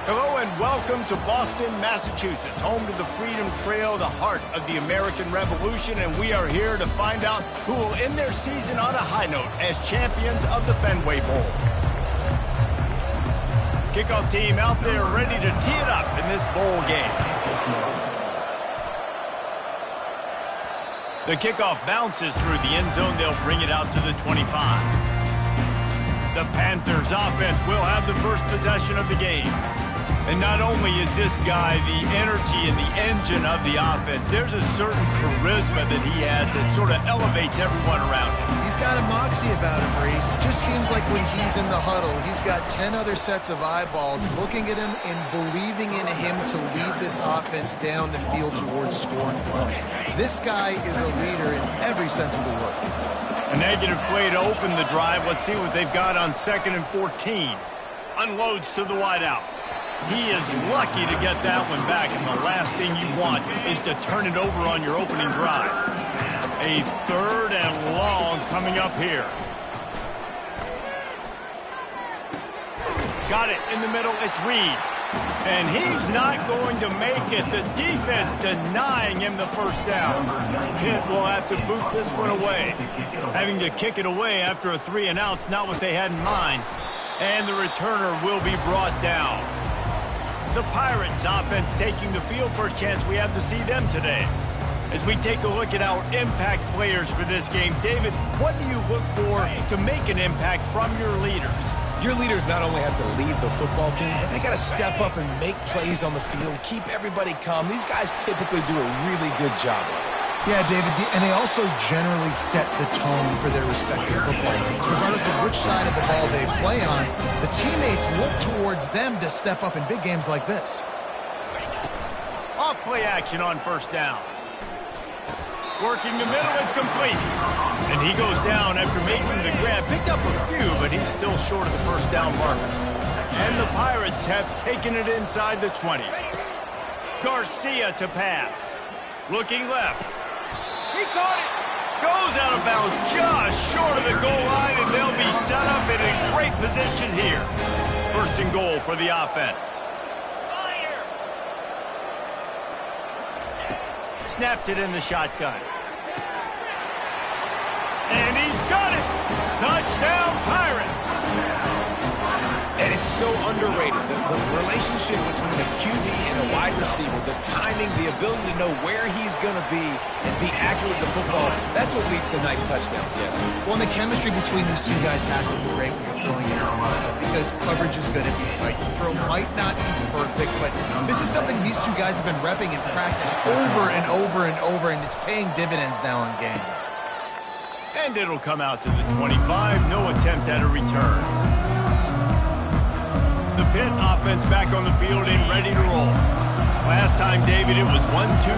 Hello and welcome to Boston, Massachusetts, home to the Freedom Trail, the heart of the American Revolution, and we are here to find out who will end their season on a high note as champions of the Fenway Bowl. Kickoff team out there ready to tee it up in this bowl game. The kickoff bounces through the end zone. They'll bring it out to the 25. The Panthers offense will have the first possession of the game. And not only is this guy the energy and the engine of the offense, there's a certain charisma that he has that sort of elevates everyone around him. He's got a moxie about him, Reese. Just seems like when he's in the huddle, he's got 10 other sets of eyeballs looking at him and believing in him to lead this offense down the field towards scoring points. This guy is a leader in every sense of the word. A negative play to open the drive. Let's see what they've got on 2nd and 14. Unloads to the wideout. He is lucky to get that one back, and the last thing you want is to turn it over on your opening drive. A 3rd and long coming up here. Got it in the middle. It's Reed. And he's not going to make it. The defense denying him the first down. Pitt will have to boot this one away. Having to kick it away after a 3-and-out's not what they had in mind. And the returner will be brought down. The Pirates offense taking the field. First chance we have to see them today. As we take a look at our impact players for this game, David, what do you look for to make an impact from your leaders? Your leaders not only have to lead the football team, but they got to step up and make plays on the field, keep everybody calm. These guys typically do a really good job of it. Yeah, David, and they also generally set the tone for their respective football teams. Regardless of which side of the ball they play on, the teammates look towards them to step up in big games like this. Off play action on first down. Working the middle, it's complete. And he goes down after making the grab. Picked up a few, but he's still short of the first down marker. And the Pirates have taken it inside the 20. Garcia to pass. Looking left. He caught it. Goes out of bounds just short of the goal line, and they'll be set up in a great position here. 1st and goal for the offense. Snapped it in the shotgun. And he's got it. Touchdown, Pirates. And it's so underrated. The relationship between a QB and a wide receiver, the timing, the ability to know where he's going to be and be accurate with the football, that's what leads to nice touchdowns, Jesse. Well, and the chemistry between these two guys has to be great when you're throwing it around because coverage is going to be tight. The throw might not be perfect, but this is something these two guys have been repping in practice over and over and over, and it's paying dividends now in game. And it'll come out to the 25. No attempt at a return. The Pitt offense back on the field and ready to roll. Last time, David, it was 1-2-3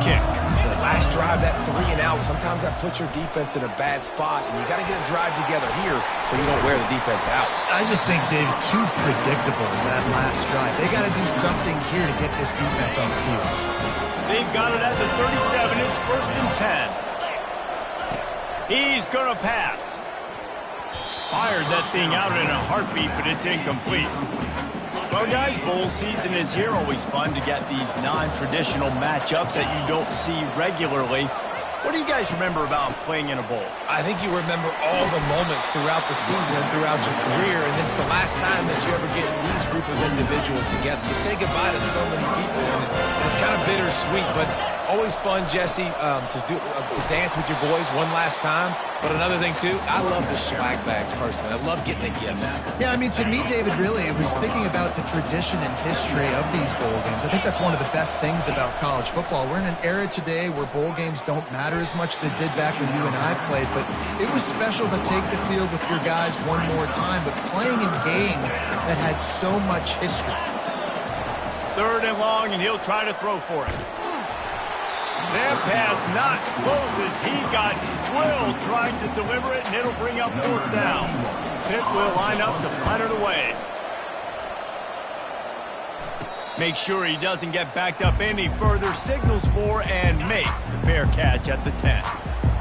kick. The last drive, that 3-and-out, sometimes that puts your defense in a bad spot, and you got to get a drive together here so you don't wear the defense out. I just think, David, too predictable that last drive. They got to do something here to get this defense on the heels. They've got it at the 37. It's 1st and 10. He's going to pass. Fired that thing out in a heartbeat, but it's incomplete. Well, guys, bowl season is here. Always fun to get these non-traditional matchups that you don't see regularly. What do you guys remember about playing in a bowl? I think you remember all the moments throughout the season and throughout your career, and it's the last time that you ever get these group of individuals together. You say goodbye to so many people, and it's kind of bittersweet, but always fun, Jesse, to dance with your boys one last time. But another thing, too, I love the swag bags, personally. I love getting the gifts. Yeah, I mean, to me, David, really, it was thinking about the tradition and history of these bowl games. I think that's one of the best things about college football. We're in an era today where bowl games don't matter as much as they did back when you and I played, but it was special to take the field with your guys one more time, but playing in games that had so much history. 3rd and long, and he'll try to throw for it. That pass not close as he got drilled trying to deliver it, and it'll bring up 4th down. Pitt will line up to punt it away. Make sure he doesn't get backed up any further. Signals for and makes the fair catch at the 10.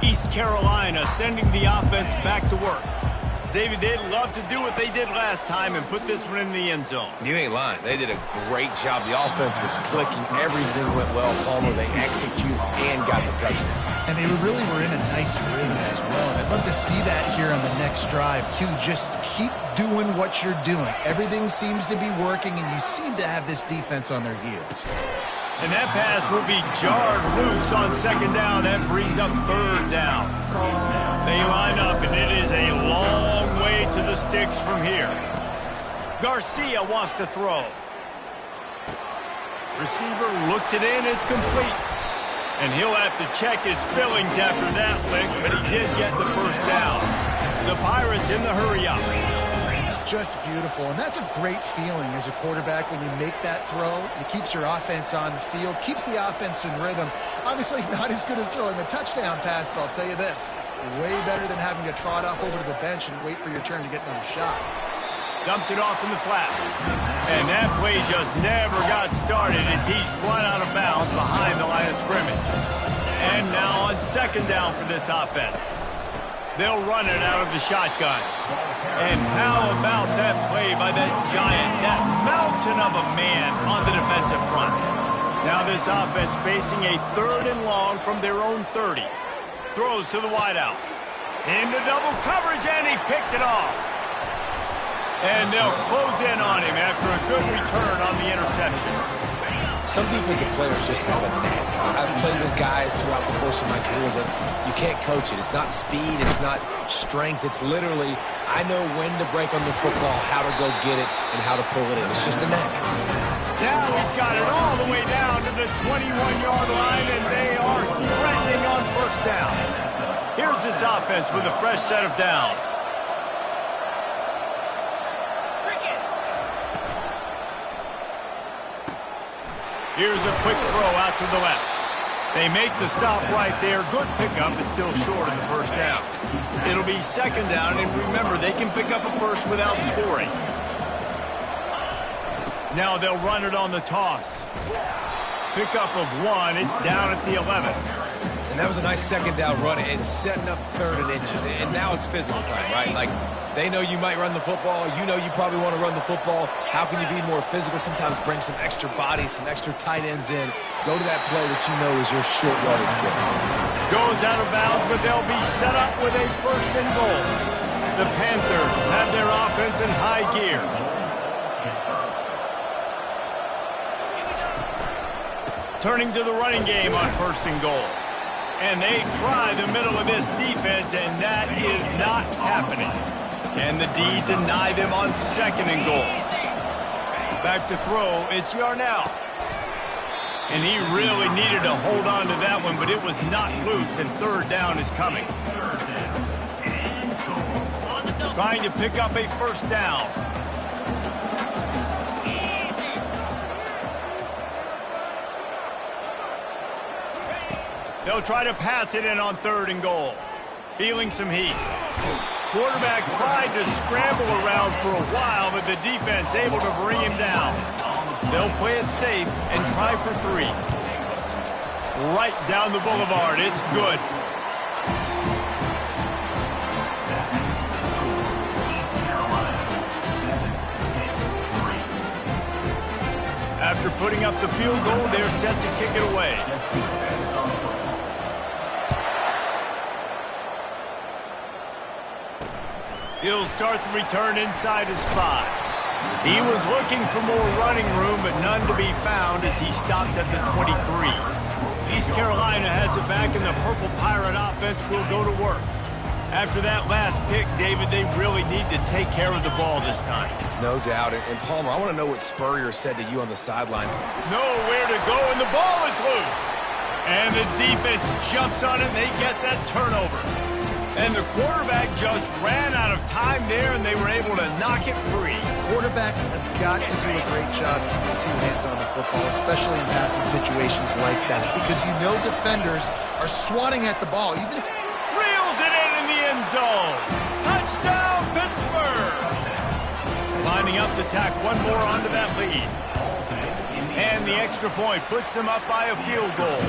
East Carolina sending the offense back to work. David, they'd love to do what they did last time and put this one in the end zone. You ain't lying. They did a great job. The offense was clicking. Everything went well, Palmer. They executed and got the touchdown. And they really were in a nice rhythm as well. And I'd love to see that here on the next drive, too. Just keep doing what you're doing. Everything seems to be working, and you seem to have this defense on their heels. And that pass will be jarred loose on second down. That brings up third down. They line up, and it is a long way to the sticks from here. Garcia wants to throw. Receiver looks it in. It's complete. And he'll have to check his fillings after that lick, but he did get the first down. The Pirates in the hurry-up. Just beautiful, and that's a great feeling as a quarterback when you make that throw. It keeps your offense on the field, keeps the offense in rhythm. Obviously not as good as throwing a touchdown pass, but I'll tell you this, way better than having to trot off over to the bench and wait for your turn to get another shot. Dumps it off in the flats. And that play just never got started as he's run out of bounds behind the line of scrimmage. And now on second down for this offense. They'll run it out of the shotgun. And how about that play by that giant, that mountain of a man on the defensive front. Now this offense facing a third and long from their own 30. Throws to the wideout. Into double coverage, and he picked it off. And they'll close in on him after a good return on the interception. Some defensive players just have a knack. I've played with guys throughout the course of my career that you can't coach it. It's not speed, it's not strength. It's literally, I know when to break on the football, how to go get it, and how to pull it in. It's just a knack. Now he's got it all the way down to the 21-yard line, and they are threatening on first down. Here's this offense with a fresh set of downs. Here's a quick throw out to the left. They make the stop right there. Good pickup, but still short of the first down. It'll be second down, and remember, they can pick up a first without scoring. Now they'll run it on the toss. Pickup of one. It's down at the 11. And that was a nice second down run and setting up third and inches. And now it's physical time, right? Like, they know you might run the football. You know you probably want to run the football. How can you be more physical? Sometimes bring some extra bodies, some extra tight ends in. Go to that play that you know is your short yardage play. Goes out of bounds, but they'll be set up with a first and goal. The Panthers have their offense in high gear. Turning to the running game on first and goal. And they try the middle of this defense, and that is not happening. Can the D deny them on second and goal? Back to throw, it's Yarnell. And he really needed to hold on to that one, but it was not loose, and third down is coming. Trying to pick up a first down. They'll try to pass it in on third and goal. Feeling some heat. Quarterback tried to scramble around for a while, but the defense able to bring him down. They'll play it safe and try for three. Right down the boulevard. It's good. After putting up the field goal, they're set to kick it away. He'll start the return inside his 5. He was looking for more running room, but none to be found as he stopped at the 23. East Carolina has it back, and the Purple Pirate offense will go to work. After that last pick, David, they really need to take care of the ball this time. No doubt. And Palmer, I want to know what Spurrier said to you on the sideline. Nowhere to go, and the ball is loose. And the defense jumps on it, and they get that turnover. And the quarterback just ran out of time there, and they were able to knock it free. Quarterbacks have got to do a great job keeping two hands on the football, especially in passing situations like that, because you know defenders are swatting at the ball. Even if reels it in the end zone. Touchdown, Pittsburgh! Lining up to tack one more onto that lead. And the extra point puts them up by a field goal.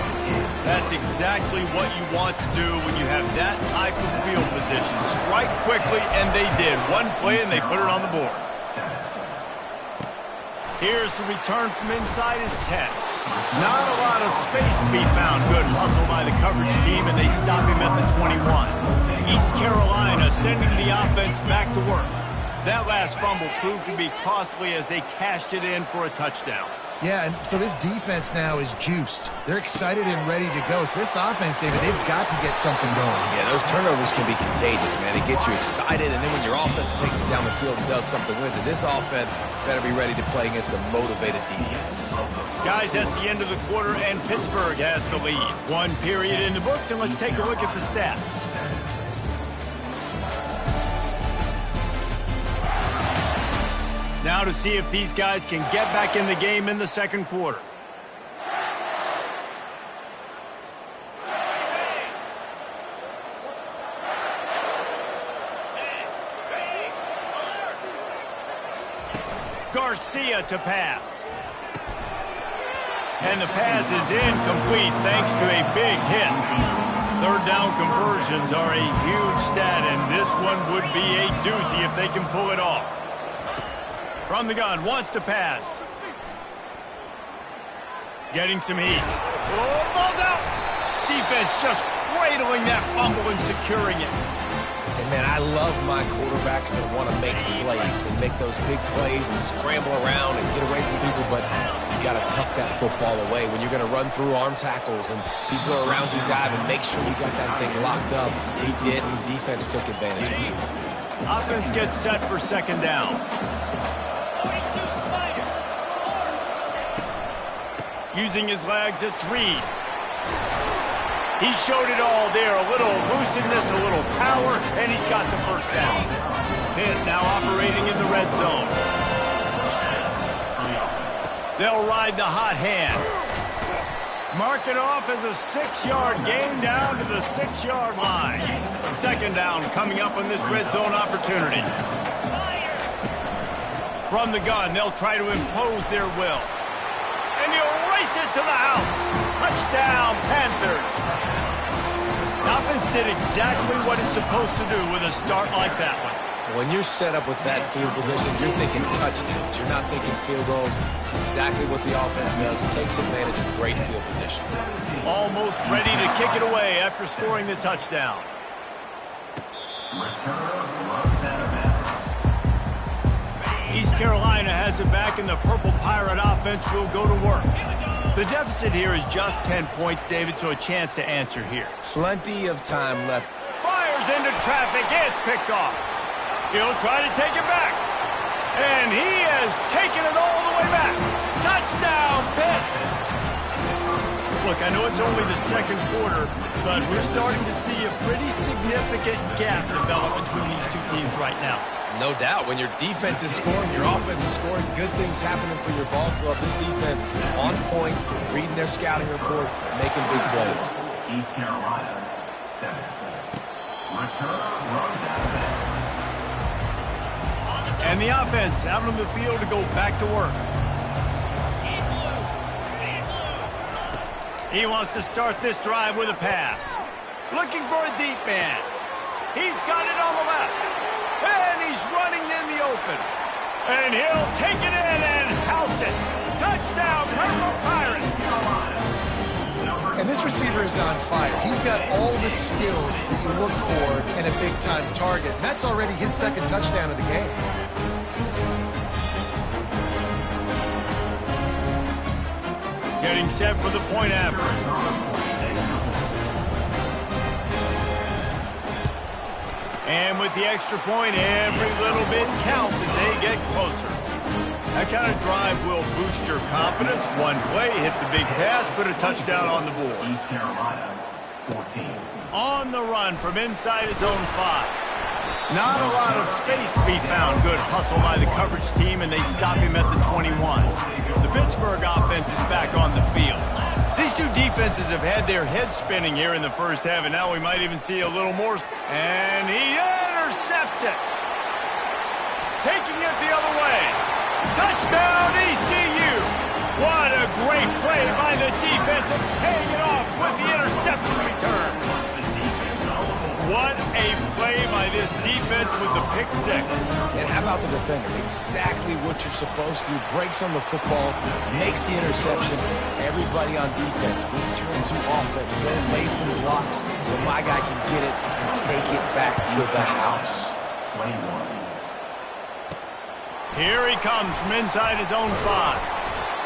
That's exactly what you want to do when you have that type of field position. Strike quickly, and they did. One play, and they put it on the board. Here's the return from inside his 10. Not a lot of space to be found. Good hustle by the coverage team, and they stop him at the 21. East Carolina sending the offense back to work. That last fumble proved to be costly as they cashed it in for a touchdown. Yeah, and so this defense now is juiced. They're excited and ready to go. So this offense, David, they've got to get something going. Yeah, those turnovers can be contagious, man. It gets you excited, and then when your offense takes it down the field and does something with it, this offense better be ready to play against a motivated defense. Guys, that's the end of the quarter, and Pittsburgh has the lead. One period in the books, and let's take a look at the stats. Now to see if these guys can get back in the game in the second quarter. Garcia to pass. And the pass is incomplete thanks to a big hit. Third down conversions are a huge stat, and this one would be a doozy if they can pull it off. From the gun, wants to pass. Getting some heat. Oh, ball's out! Defense just cradling that fumble and securing it. And, man, I love my quarterbacks that want to make plays and make those big plays and scramble around and get away from people, but you got to tuck that football away. When you're going to run through arm tackles and people are around you diving, make sure you got that thing locked up. He did, and defense took advantage of it. Offense gets set for second down. Using his legs, it's Reed. He showed it all there. A little looseness, a little power, and he's got the first down. Pitt now operating in the red zone. They'll ride the hot hand. Mark it off as a 6-yard gain down to the 6-yard line. Second down coming up on this red zone opportunity. From the gun, they'll try to impose their will. And he'll race it to the house. Touchdown, Panthers. The offense did exactly what it's supposed to do with a start like that one. When you're set up with that field position, you're thinking touchdowns. You're not thinking field goals. It's exactly what the offense does. It takes advantage of great field position. Almost ready to kick it away after scoring the touchdown. East Carolina has it back, and the Purple Pirate offense will go to work. The deficit here is just 10 points, David, so a chance to answer here. Plenty of time left. Fires into traffic. It's picked off. He'll try to take it back. And he has taken it all the way back. Touchdown, Pitt. Look, I know it's only the second quarter, but we're starting to see a pretty significant gap develop between these two teams right now. No doubt. When your defense is scoring, your offense is scoring, good things happening for your ball club. This defense on point, reading their scouting report, making big plays. East Carolina, 7. And the offense out on the field to go back to work. He wants to start this drive with a pass. Looking for a deep man. He's got it on the left. And he's running in the open. And he'll take it in and house it. Touchdown, Purple Pirates. And this receiver is on fire. He's got all the skills that you look for in a big-time target. And that's already his second touchdown of the game. Getting set for the point after. And with the extra point, every little bit counts as they get closer. That kind of drive will boost your confidence. One play, hit the big pass, put a touchdown on the board. East Carolina, 14. On the run from inside his own 5. Not a lot of space to be found. Good hustle by the coverage team, and they stop him at the 21. The Pittsburgh offense is back on the field. These two defenses have had their heads spinning here in the first half, and now we might even see a little more. And he intercepts it. Taking it the other way. Touchdown, ECU. What a great play by the defense and paying it off with the interception return. What a play by this defense with the pick six. And how about the defender? Exactly what you're supposed to do. Breaks on the football, makes the interception. Everybody on defense return to offense. Go lay some blocks so my guy can get it and take it back to the house. 21. Here he comes from inside his own 5.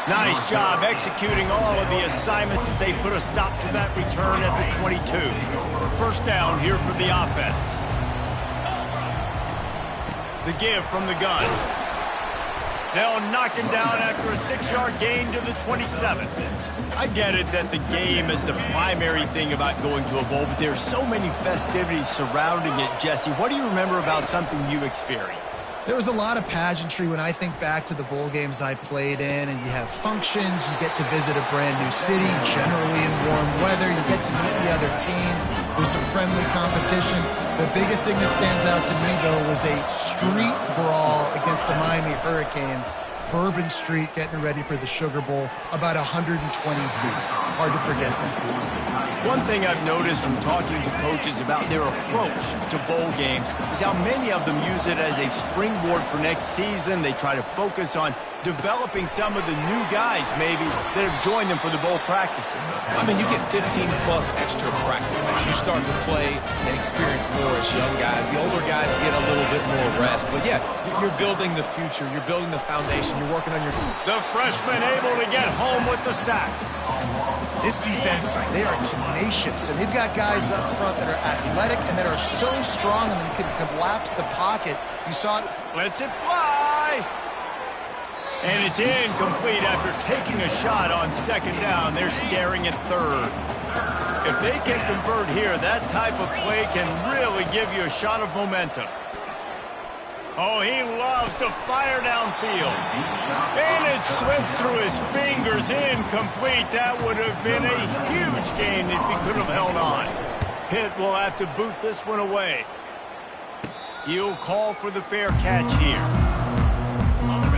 Nice job executing all of the assignments as they put a stop to that return at the 22. First down here for the offense. The give from the gun. They'll knock him down after a 6-yard gain to the 27. I get it that the game is the primary thing about going to a bowl, but there's so many festivities surrounding it, Jesse. What do you remember about something you experienced? There was a lot of pageantry when I think back to the bowl games I played in, and you have functions, you get to visit a brand new city, generally in warm weather, you get to meet the other team, there's some friendly competition. The biggest thing that stands out to me, though, was a street brawl against the Miami Hurricanes. Bourbon Street getting ready for the Sugar Bowl, about 120 deep. Hard to forget that. One thing I've noticed from talking to coaches about their approach to bowl games is how many of them use it as a springboard for next season. They try to focus on developing some of the new guys, maybe, that have joined them for the bowl practices. I mean, you get 15-plus extra practices. You start to play and experience more as young guys. The older guys get a little bit more rest. But, yeah, you're building the future. You're building the foundation. You're working on your... The freshman able to get home with the sack. This defense, they are tenacious, and they've got guys up front that are athletic and that are so strong and can collapse the pocket. You saw it. Lets it fly. And it's incomplete after taking a shot on second down. They're staring at third. If they can convert here, that type of play can really give you a shot of momentum. Oh, he loves to fire downfield. And it slips through his fingers, incomplete. That would have been a huge gain if he could have held on. Pitt will have to boot this one away. He'll call for the fair catch here.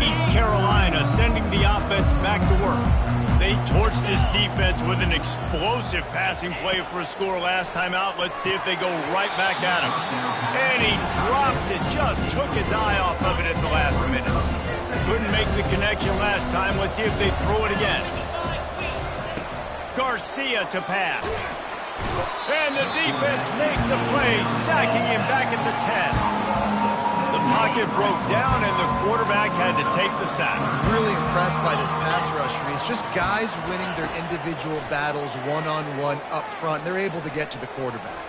East Carolina sending the offense back to work. They torched this defense with an explosive passing play for a score last time out. Let's see if they go right back at him. And he drops it. Just took his eye off of it at the last minute. Couldn't make the connection last time. Let's see if they throw it again. Garcia to pass. And the defense makes a play, sacking him back at the 10. The pocket broke down, and the quarterback had to take the sack. Really impressed by this pass rush, Reese. Just guys winning their individual battles one-on-one up front. They're able to get to the quarterback.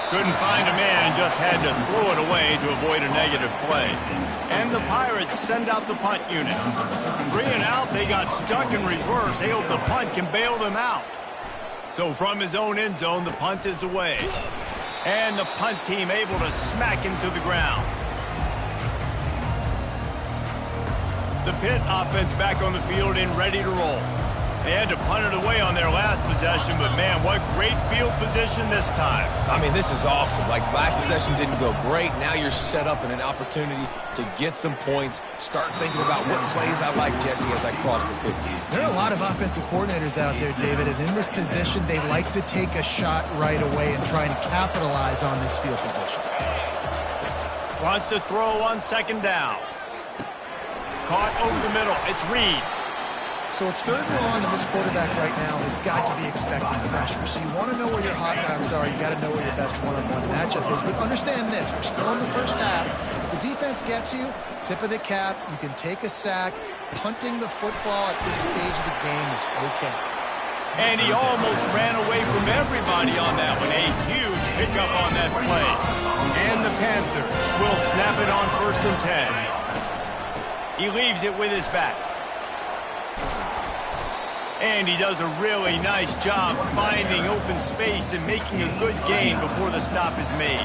Couldn't find a man and just had to throw it away to avoid a negative play. And the Pirates send out the punt unit. Bringing out, they got stuck in reverse. They hope the punt can bail them out. So from his own end zone, the punt is away. And the punt team able to smack him to the ground. The Pitt offense back on the field and ready to roll. They had to punt it away on their last possession, but man, what great field position this time. I mean, this is awesome. Like, last possession didn't go great. Now you're set up in an opportunity to get some points. Start thinking about what plays I like, Jesse, as I cross the 50. There are a lot of offensive coordinators out there, David, and in this position, they like to take a shot right away and try and capitalize on this field position. Wants to throw on second down. Caught over the middle. It's Reed. So it's third and long, and this quarterback right now has got to be expecting pressure. So you want to know where your hot routes are. You got to know where your best one-on-one matchup is. But understand this, we're still in the first half. If the defense gets you, tip of the cap, you can take a sack. Punting the football at this stage of the game is okay. And he almost ran away from everybody on that one. A huge pickup on that play. And the Panthers will snap it on 1st and 10. He leaves it with his back. And he does a really nice job finding open space and making a good gain before the stop is made.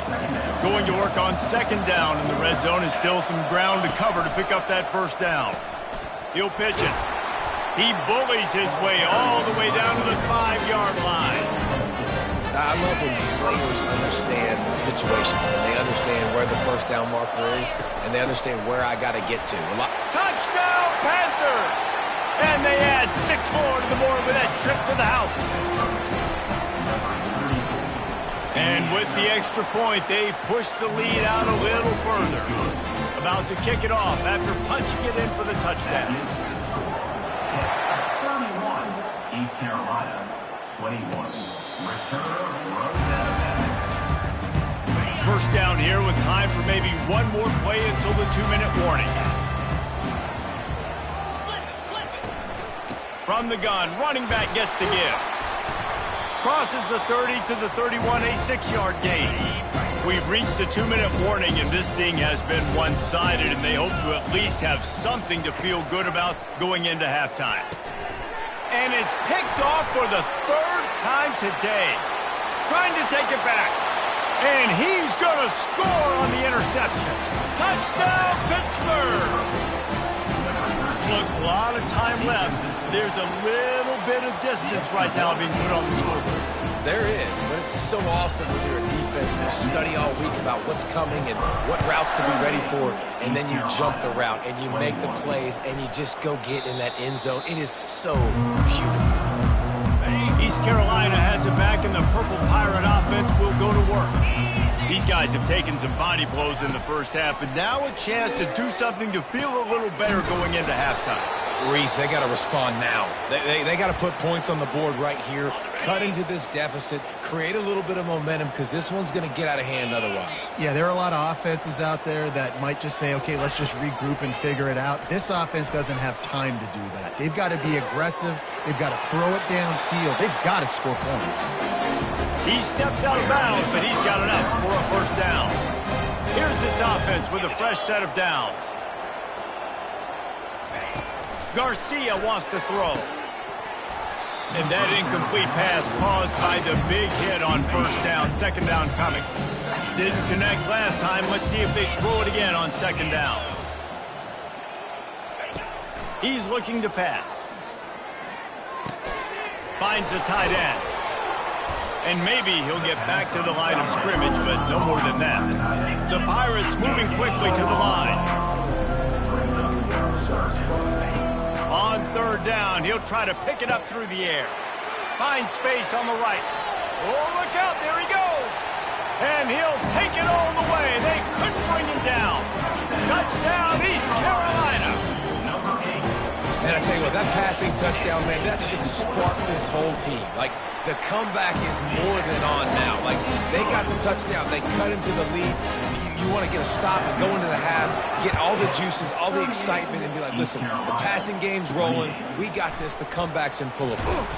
Going to work on second down in the red zone is still some ground to cover to pick up that first down. He'll pitch it. He bullies his way all the way down to the 5-yard line. I love when players understand situations and they understand where the first down marker is and they understand where I got to get to. Touchdown, Panthers! And they add 6 more to the board with that trip to the house. And with the extra point, they push the lead out a little further. About to kick it off after punching it in for the touchdown. 31, East Carolina, 21. Return Rosetta. First down here with time for maybe one more play until the 2-minute warning. From the gun, running back gets the give. Crosses the 30 to the 31, a 6-yard gain. We've reached the 2-minute warning, and this thing has been one-sided, and they hope to at least have something to feel good about going into halftime. And it's picked off for the 3rd time today. Trying to take it back. And he's going to score on the interception. Touchdown, Pittsburgh! Look, a lot of time left. There's a little bit of distance right now being put on the scoreboard. There is, but it's so awesome when you're a defense and you study all week about what's coming and what routes to be ready for, and then you jump the route and you make the plays and you just go get in that end zone. It is so beautiful. East Carolina has it back, and the Purple Pirate offense will go to work. These guys have taken some body blows in the first half, but now a chance to do something to feel a little better going into halftime. Reese, they got to respond now. They got to put points on the board right here, cut into this deficit, create a little bit of momentum, because this one's going to get out of hand otherwise. Yeah, there are a lot of offenses out there that might just say, okay, let's just regroup and figure it out. This offense doesn't have time to do that. They've got to be aggressive. They've got to throw it downfield. They've got to score points. He steps out of bounds, but he's got enough for a first down. Here's this offense with a fresh set of downs. Garcia wants to throw. And that incomplete pass caused by the big hit on first down. Second down coming. Didn't connect last time. Let's see if they throw it again on second down. He's looking to pass. Finds the tight end. And maybe he'll get back to the line of scrimmage, but no more than that. The Pirates moving quickly to the line. On third down, he'll try to pick it up through the air. Finds space on the right. Oh, look out, there he goes. And he'll take it all the way. They couldn't bring him down. Touchdown, East Carolina. And I tell you what, that passing touchdown, man, that should spark this whole team. Like, the comeback is more than on now. Like, they got the touchdown. They cut into the lead. You want to get a stop and go into the half, get all the juices, all the excitement, and be like, listen, the passing game's rolling. We got this. The comeback's in full effect.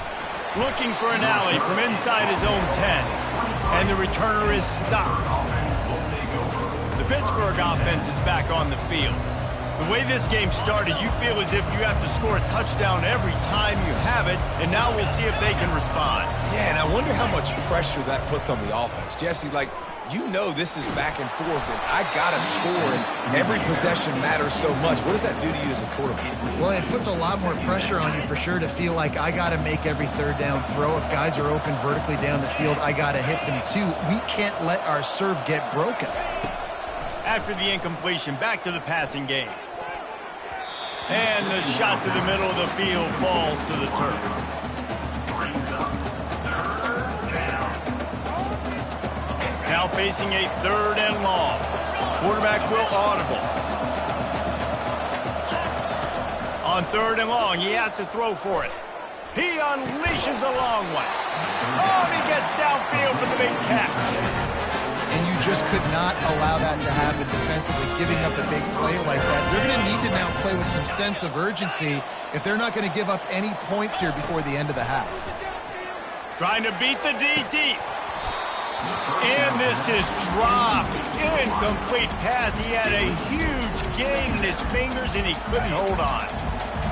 Looking for an alley from inside his own 10. And the returner is stopped. The Pittsburgh offense is back on the field. The way this game started, you feel as if you have to score a touchdown every time you have it, and now we'll see if they can respond. Yeah, and I wonder how much pressure that puts on the offense. Jesse, like, you know this is back and forth, and I got to score, and every possession matters so much. What does that do to you as a quarterback? Well, it puts a lot more pressure on you for sure to feel like I got to make every third down throw. If guys are open vertically down the field, I got to hit them too. We can't let our serve get broken. After the incompletion, back to the passing game. And the shot to the middle of the field falls to the turf. Now facing a third and long. Quarterback will audible. On third and long, he has to throw for it. He unleashes a long one. Oh, he gets downfield for the big catch. And you just could not allow that to happen defensively, giving up a big play like that. They're going to need to now play with some sense of urgency if they're not going to give up any points here before the end of the half. Trying to beat the D deep. And this is dropped. Incomplete pass. He had a huge gain in his fingers, and he couldn't hold on.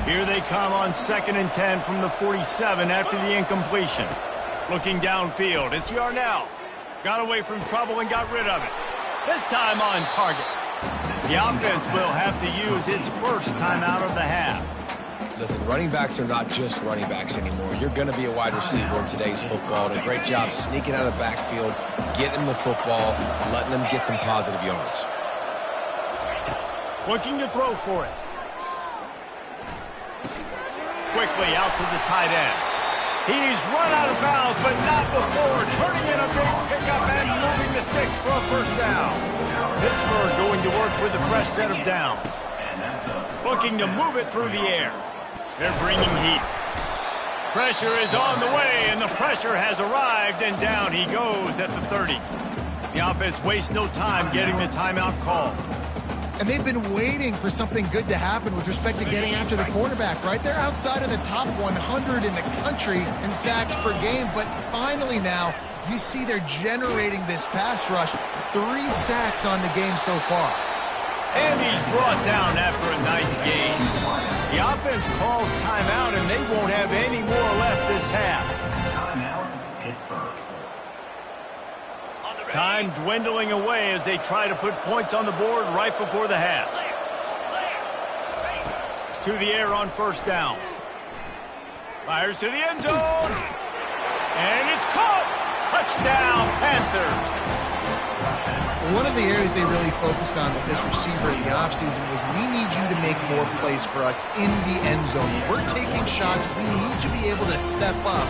Here they come on 2nd and 10 from the 47 after the incompletion. Looking downfield, it's Yarnell. Got away from trouble and got rid of it. This time on target. The offense will have to use its first timeout of the half. Listen, running backs are not just running backs anymore. You're going to be a wide receiver in today's football. And a great job sneaking out of the backfield, getting them the football, letting them get some positive yards. Looking to throw for it. Quickly out to the tight end. He's run out of bounds, but not before turning in a big pickup and moving the sticks for a first down. Pittsburgh going to work with a fresh set of downs. Looking to move it through the air. They're bringing heat. Pressure is on the way, and the pressure has arrived, and down he goes at the 30. The offense wastes no time getting the timeout called. And they've been waiting for something good to happen with respect to getting after the quarterback, right? They're outside of the top 100 in the country in sacks per game, but finally now you see they're generating this pass rush. 3 sacks on the game so far. And he's brought down after a nice gain. The offense calls timeout, and they won't have any more left this half. Timeout, Pittsburgh. Time dwindling away as they try to put points on the board right before the half. To the air on first down. Fires to the end zone. And it's caught. Touchdown, Panthers. One of the areas they really focused on with this receiver in the offseason was we need you to make more plays for us in the end zone. We're taking shots. We need you to be able to step up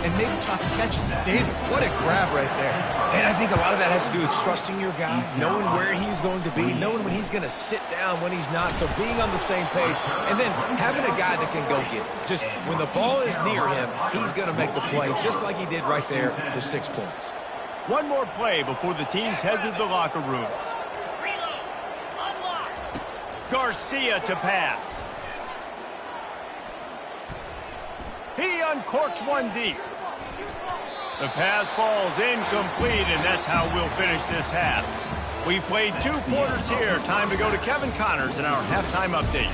and make tough catches. David, what a grab right there. And I think a lot of that has to do with trusting your guy, knowing where he's going to be, knowing when he's going to sit down, when he's not, so being on the same page, and then having a guy that can go get it. Just when the ball is near him, he's going to make the play, just like he did right there for 6 points. One more play before the teams head to the locker rooms. Garcia to pass. He uncorks one deep. The pass falls incomplete, and that's how we'll finish this half. We've played 2 quarters here. Time to go to Kevin Connors in our halftime update.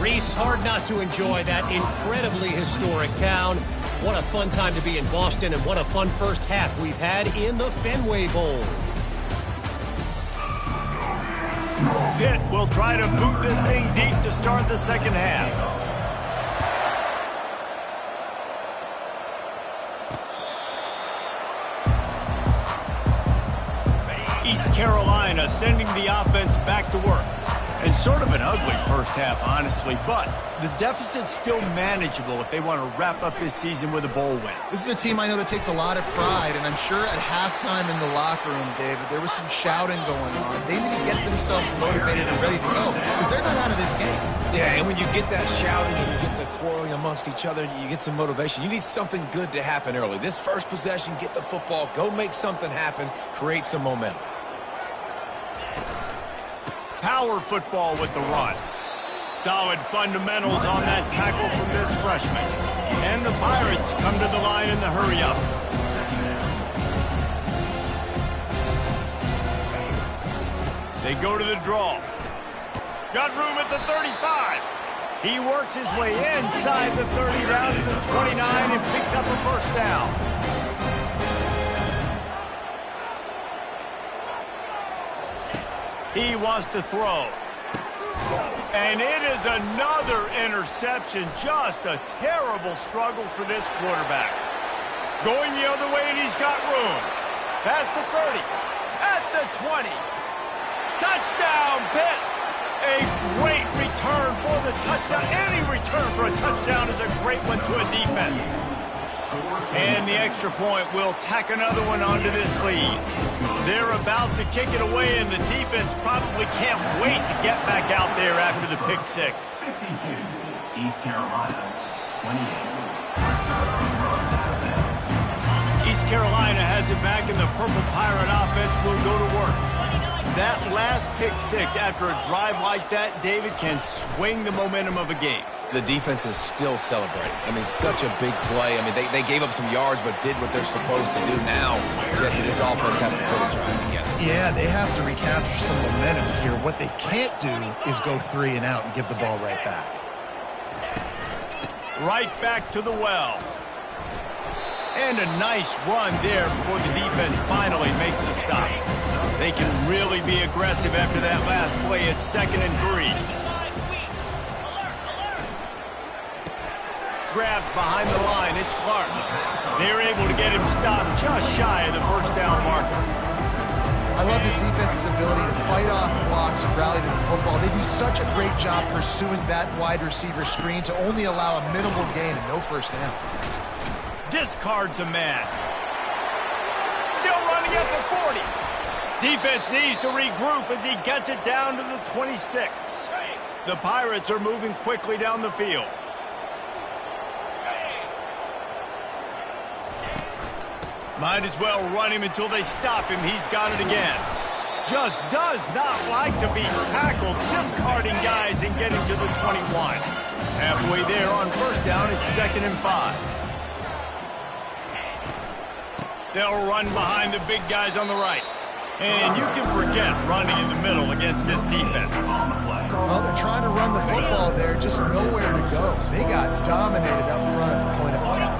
Reese, hard not to enjoy that incredibly historic town. What a fun time to be in Boston, and what a fun first half we've had in the Fenway Bowl. Pitt will try to boot this thing deep to start the second half. East Carolina sending the offense back to work. And sort of an ugly first half, honestly, but the deficit's still manageable if they want to wrap up this season with a bowl win. This is a team I know that takes a lot of pride, and I'm sure at halftime in the locker room, David, there was some shouting going on. They need to get themselves motivated and ready to go, because they're not out of this game. Yeah, and when you get that shouting and you get the quarreling amongst each other, you get some motivation. You need something good to happen early. This first possession, get the football, go make something happen, create some momentum. Power football with the run. Solid fundamentals on that tackle from this freshman. And the Pirates come to the line in the hurry-up. They go to the draw. Got room at the 35. He works his way inside the 30 down to the 29 and picks up a first down. He wants to throw. And it is another interception. Just a terrible struggle for this quarterback. Going the other way, and he's got room. Past the 30. At the 20. Touchdown, Pitt. A great return for the touchdown. Any return for a touchdown is a great one to a defense. And the extra point will tack another one onto this lead. They're about to kick it away, and the defense probably can't wait to get back out there after the pick six. 52, East Carolina, 28. East Carolina has it back, and the Purple Pirate offense will go to work. That last pick six after a drive like that, David, can swing the momentum of a game. The defense is still celebrating. I mean, such a big play. I mean, they gave up some yards but did what they're supposed to do. Now, Jesse, this offense has to put a drive together. Yeah, they have to recapture some momentum here. What they can't do is go 3 and out and give the ball right back. Right back to the well. And a nice run there before the defense finally makes the stop. They can really be aggressive after that last play at 2nd and 3. grab behind the line. It's Clark. They're able to get him stopped just shy of the first down marker. I love this defense's ability to fight off blocks and rally to the football. They do such a great job pursuing that wide receiver screen to only allow a minimal gain and no first down. Discards a man. Still running at the 40. Defense needs to regroup as he gets it down to the 26. The Pirates are moving quickly down the field. Might as well run him until they stop him. He's got it again. Just does not like to be tackled, discarding guys and getting to the 21. Halfway there on first down, it's 2nd and 5. They'll run behind the big guys on the right. And you can forget running in the middle against this defense. Well, they're trying to run the football there, just nowhere to go. They got dominated up front at the point of attack.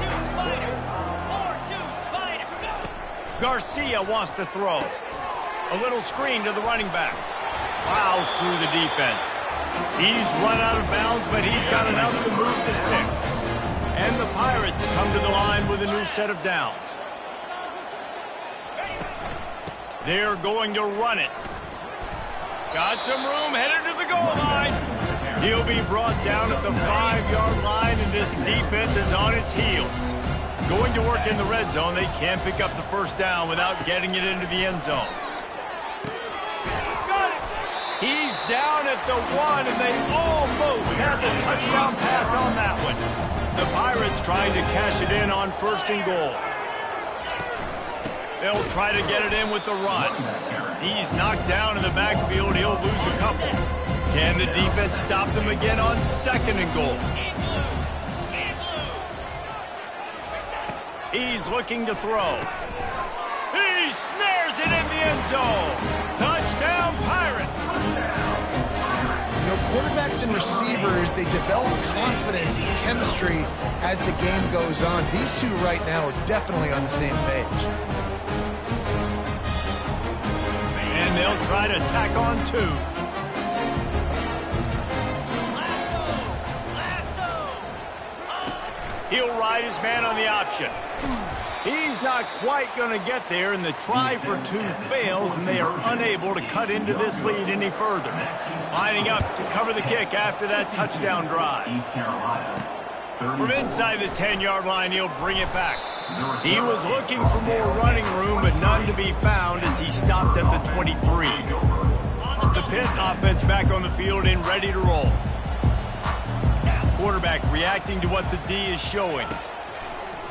Garcia wants to throw. A little screen to the running back. Plows through the defense. He's run out of bounds, but he's got enough to move the sticks. And the Pirates come to the line with a new set of downs. They're going to run it. Got some room, headed to the goal line. He'll be brought down at the 5-yard line, and this defense is on its heels. Going to work in the red zone. They can't pick up the first down without getting it into the end zone. Got it. He's down at the 1, and they almost had the touchdown pass on that one. The Pirates trying to cash it in on 1st and goal. They'll try to get it in with the run. He's knocked down in the backfield. He'll lose a couple. Can the defense stop them again on 2nd and goal? He's looking to throw. He snares it in the end zone. Touchdown, Pirates. You know, quarterbacks and receivers, they develop confidence and chemistry as the game goes on. These two right now are definitely on the same page. And they'll try to tack on 2. He'll ride his man on the option. He's not quite going to get there, and the try for 2 fails, and they are unable to cut into this lead any further. Lining up to cover the kick after that touchdown drive. From inside the 10-yard line, he'll bring it back. He was looking for more running room, but none to be found as he stopped at the 23. The Pitt offense back on the field and ready to roll. Quarterback reacting to what the D is showing.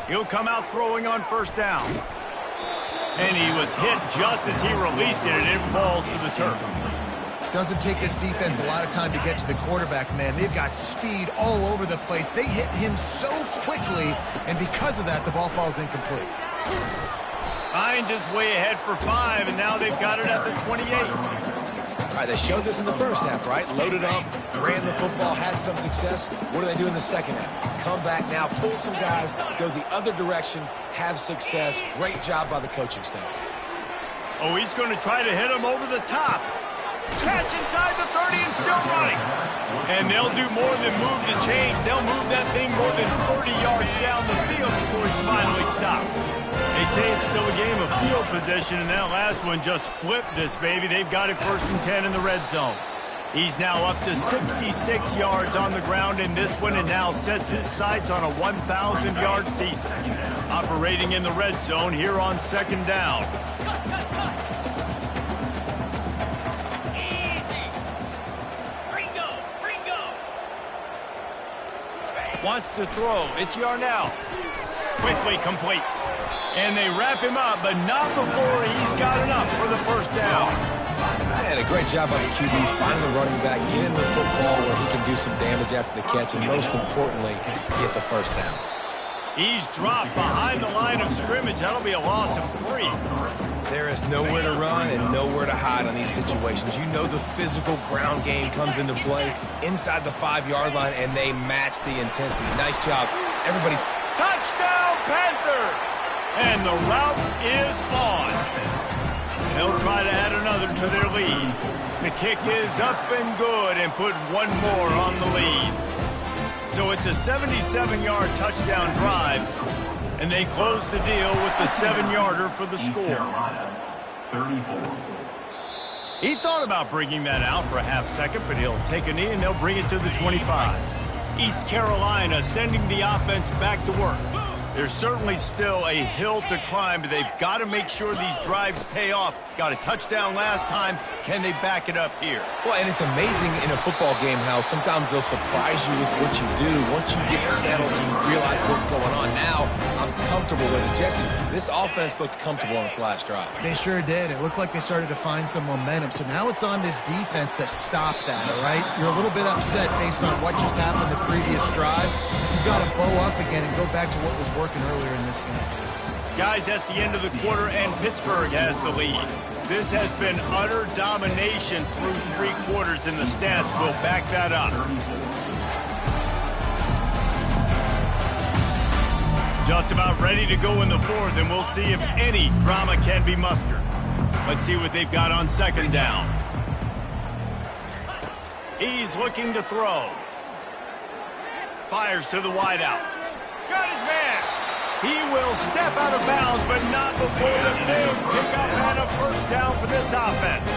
He'll come out throwing on 1st down. And he was hit just as he released it, and it falls to the turf. Doesn't take this defense a lot of time to get to the quarterback, man. They've got speed all over the place. They hit him so quickly, and because of that, the ball falls incomplete. Hines is way ahead for 5, and now they've got it at the 28. All right, they showed this in the first half, right? Loaded up, ran the football, had some success. What do they do in the second half? Come back now, pull some guys, go the other direction, have success. Great job by the coaching staff. Oh, he's going to try to hit him over the top. Catch inside the 30 and still running. And they'll do more than move the chains. They'll move that thing more than 30 yards down the field before it's finally stopped. They say it's still a game of field position, and that last one just flipped this baby. They've got it 1st and 10 in the red zone. He's now up to 66 yards on the ground in this one, and now sets his sights on a 1,000-yard season. Operating in the red zone here on 2nd down. Wants to throw. It's Yarnell. Quickly complete. And they wrap him up, but not before he's got enough for the 1st down. And a great job by the QB, finding the running back, get in the football where he can do some damage after the catch, and most importantly, get the 1st down. He's dropped behind the line of scrimmage. That'll be a loss of 3. There is nowhere to run and nowhere to hide on these situations. You know the physical ground game comes into play inside the 5-yard line, and they match the intensity. Nice job. Everybody. Touchdown, Panthers! And the route is on. They'll try to add another to their lead. The kick is up and good and put one more on the lead. So it's a 77-yard touchdown drive, and they close the deal with the 7-yarder for the East score. Carolina, 34. He thought about bringing that out for a half second, but he'll take a knee and they'll bring it to the 25. East Carolina sending the offense back to work. There's certainly still a hill to climb, but they've got to make sure these drives pay off. Got a touchdown last time. Can they back it up here? Well, and it's amazing in a football game how sometimes they'll surprise you with what you do. Once you get settled and you realize what's going on, now I'm comfortable with it. Jesse, this offense looked comfortable on its last drive. They sure did. It looked like they started to find some momentum. So now it's on this defense to stop that, all right? You're a little bit upset based on what just happened the previous drive. You've got to bow up again and go back to what was working earlier in this game. Guys, that's the end of the quarter, and Pittsburgh has the lead. This has been utter domination through 3 quarters, and the stats will back that up. Just about ready to go in the 4th, and we'll see if any drama can be mustered. Let's see what they've got on 2nd down. He's looking to throw. Fires to the wideout. Got his man. He will step out of bounds, but not before the big pickup and a first down for this offense.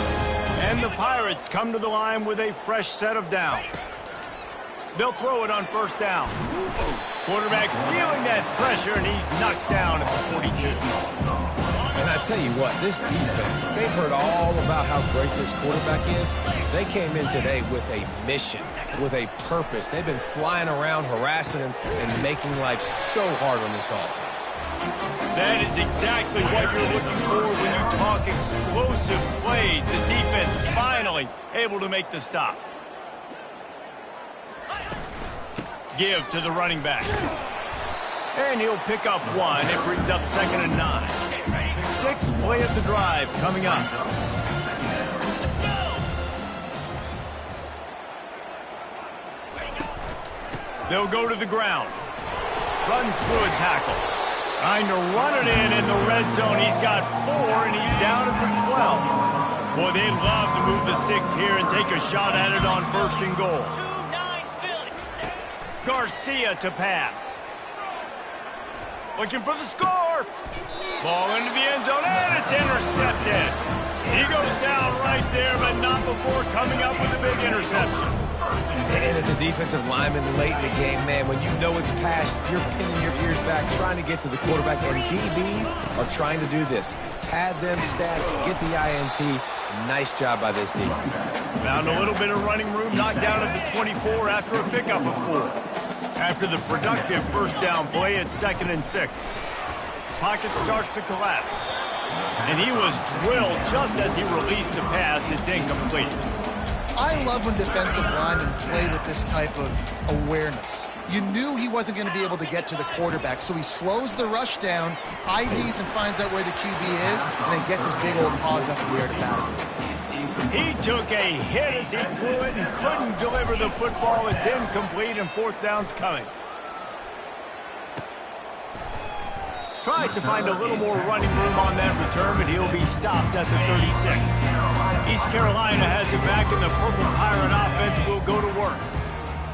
And the Pirates come to the line with a fresh set of downs. They'll throw it on 1st down. Quarterback feeling that pressure, and he's knocked down at the 42. And I tell you what, this defense, they've heard all about how great this quarterback is. They came in today with a mission, with a purpose. They've been flying around, harassing him, and making life so hard on this offense. That is exactly what you're looking for when you talk explosive plays. The defense finally able to make the stop. Give to the running back. And he'll pick up 1. It brings up 2nd and 9. 6th play of the drive coming up. They'll go to the ground. Runs through a tackle. Trying to run it in the red zone. He's got 4, and he's down at the 12. Boy, they'd love to move the sticks here and take a shot at it on 1st and goal. Garcia to pass. Looking for the score. Ball into the end zone, and it's intercepted. He goes down right there, but not before coming up with a big interception. And as a defensive lineman late in the game, man, when you know it's past, you're pinning your ears back, trying to get to the quarterback, and DBs are trying to do this. Pad them stats, get the INT. Nice job by this defense. Found a little bit of running room, knocked down at the 24 after a pickup of 4. After the productive 1st down play, it's 2nd and 6. Pocket starts to collapse. And he was drilled just as he released the pass. It's incomplete. I love when defensive linemen play with this type of awareness. You knew he wasn't going to be able to get to the quarterback, so he slows the rush down, IDs and finds out where the QB is, and then gets his big old paws up in the air to battle. He took a hit as he threw it and couldn't deliver the football. It's incomplete, and 4th down's coming. Tries to find a little more running room on that return, but he'll be stopped at the 36. East Carolina has it back, and the Purple Pirate offense will go to work.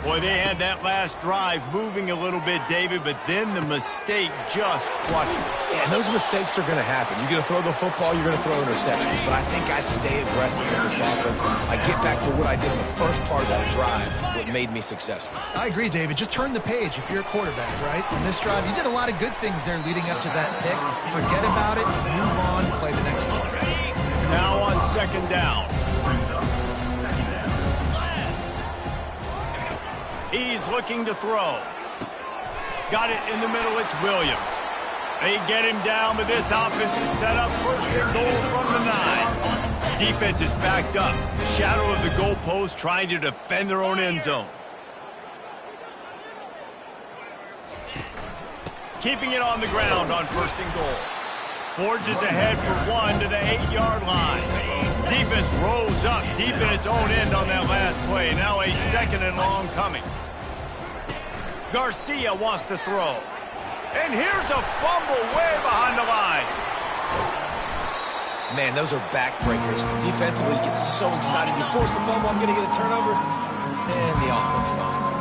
Boy, they had that last drive moving a little bit, David, but then the mistake just crushed it. Yeah, and those mistakes are going to happen. You're going to throw the football, you're going to throw interceptions, but I think I stay aggressive in this offense. I get back to what I did in the first part of that drive, what made me successful. I agree, David. Just turn the page if you're a quarterback, right? On this drive, you did a lot of good things there leading up to that pick. Forget about it, move on, play the next one. Now on 2nd down. He's looking to throw. Got it in the middle. It's Williams. They get him down, but this offense is set up 1st and goal from the 9. Defense is backed up. Shadow of the goalpost trying to defend their own end zone. Keeping it on the ground on 1st and goal. Forges ahead for 1 to the 8-yard line. Defense rolls up deep in its own end on that last play. Now a 2nd and long coming. Garcia wants to throw. And here's a fumble way behind the line. Man, those are backbreakers. Defensively, you get so excited. You force the fumble, I'm going to get a turnover. And the offense falls off.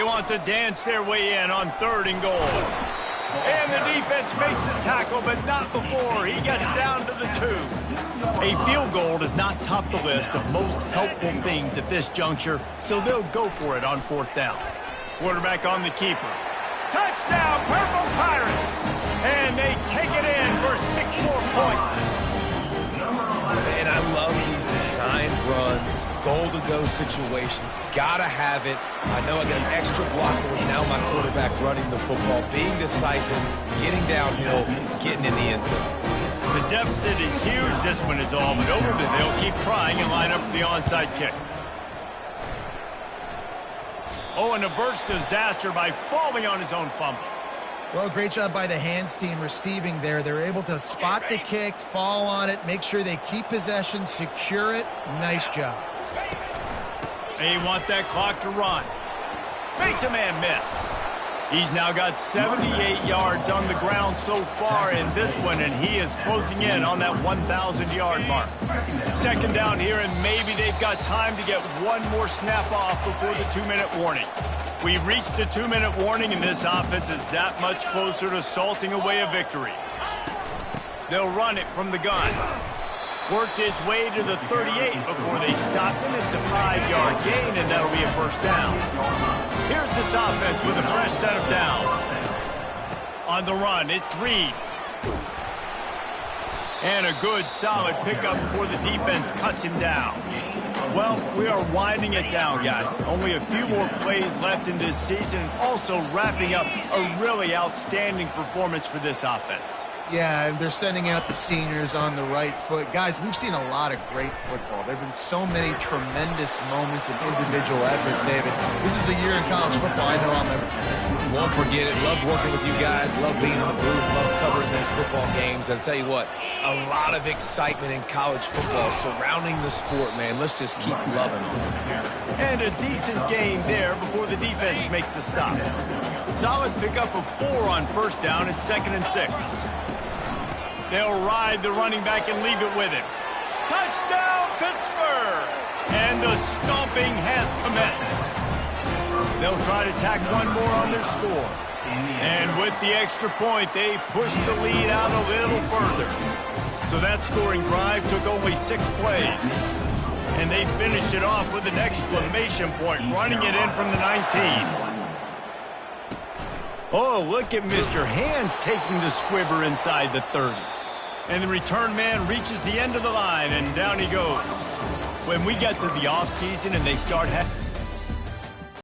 They want to dance their way in on 3rd and goal. And the defense makes the tackle, but not before he gets down to the 2. A field goal does not top the list of most helpful things at this juncture, so they'll go for it on 4th down. Quarterback on the keeper. Touchdown, Purple Pirates! And they take it in for 6 more points. And I love these designed runs, goal-to-go situations. Gotta have it. I know I got an extra blocker with now my quarterback running the football, being decisive, getting downhill, getting in the end zone. The deficit is huge. This one is all but over, but they'll keep trying and line up for the onside kick. Oh, and averts disaster by falling on his own fumble. Well, great job by the hands team receiving there. They're able to spot the kick, fall on it, make sure they keep possession, secure it. Nice job. They want that clock to run. Makes a man miss. He's now got 78 yards on the ground so far in this one, and he is closing in on that 1,000-yard mark. 2nd down here, and maybe they've got time to get one more snap off before the 2-minute warning. We've reached the 2-minute warning, and this offense is that much closer to salting away a victory. They'll run it from the gun. Worked his way to the 38 before they stopped him. It's a 5-yard gain, and that'll be a 1st down. Here's this offense with a fresh set of downs. On the run, it's Reed. And a good, solid pickup before the defense cuts him down. Well, we are winding it down, guys. Only a few more plays left in this season, and also wrapping up a really outstanding performance for this offense. Yeah, and they're sending out the seniors on the right foot. Guys, we've seen a lot of great football. There have been so many tremendous moments and individual efforts, David. This is a year in college football I know I'll never forget. Won't forget it. Loved working with you guys. Love being in the booth. Love covering these football games. I'll tell you what, a lot of excitement in college football surrounding the sport, man. Let's just keep loving it. And a decent gain there before the defense makes the stop. Solid pickup of 4 on 1st down. It's 2nd and 6. They'll ride the running back and leave it with him. Touchdown, Pittsburgh! And the stomping has commenced. They'll try to tack one more on their score. And with the extra point, they push the lead out a little further. So that scoring drive took only 6 plays. And they finished it off with an exclamation point, running it in from the 19. Oh, look at Mr. Hands taking the squibber inside the 30. And the return man reaches the end of the line, and down he goes. When we get to the offseason and they start